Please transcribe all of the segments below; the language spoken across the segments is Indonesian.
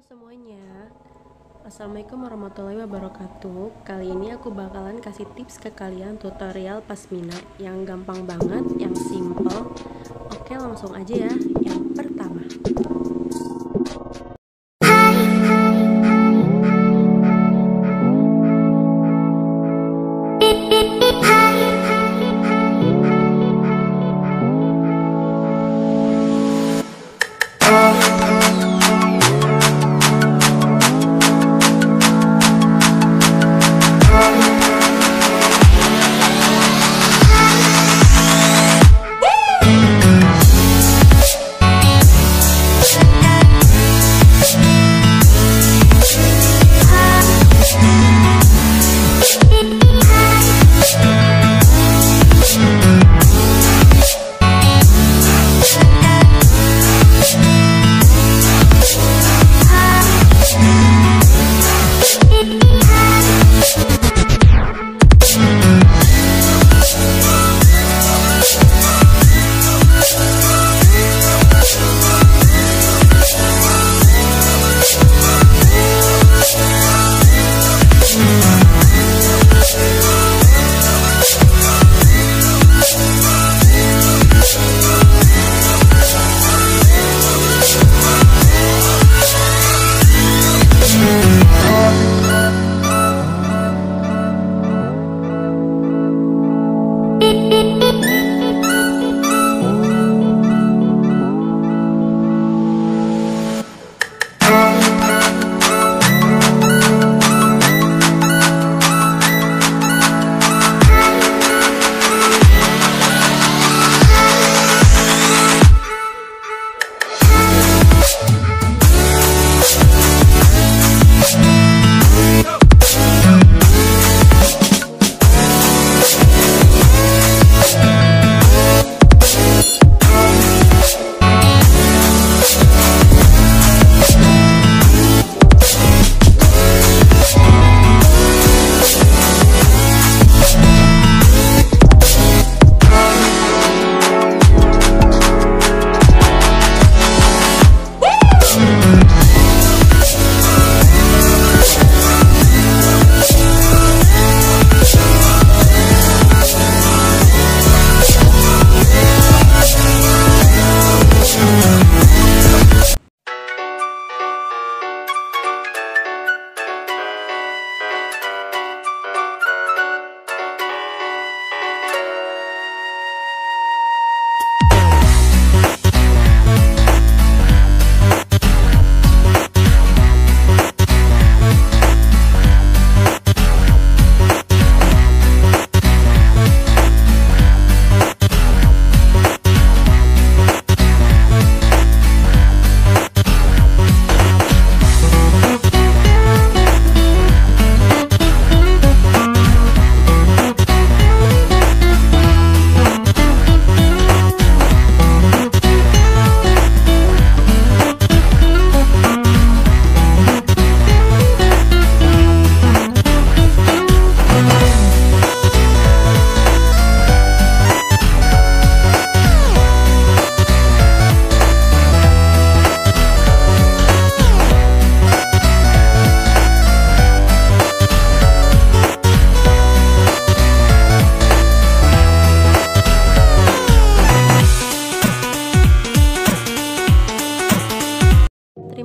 Halo semuanya, Assalamualaikum warahmatullahi wabarakatuh. Kali ini aku bakalan kasih tips ke kalian tutorial Pashmina yang gampang banget, yang simple. Oke, langsung aja ya. Yang pertama,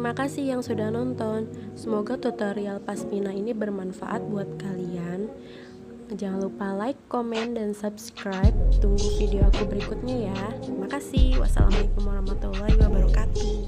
terima kasih yang sudah nonton. Semoga tutorial Pashmina ini bermanfaat buat kalian. Jangan lupa like, komen, dan subscribe. Tunggu video aku berikutnya ya. Terima kasih. Wassalamualaikum warahmatullahi wabarakatuh.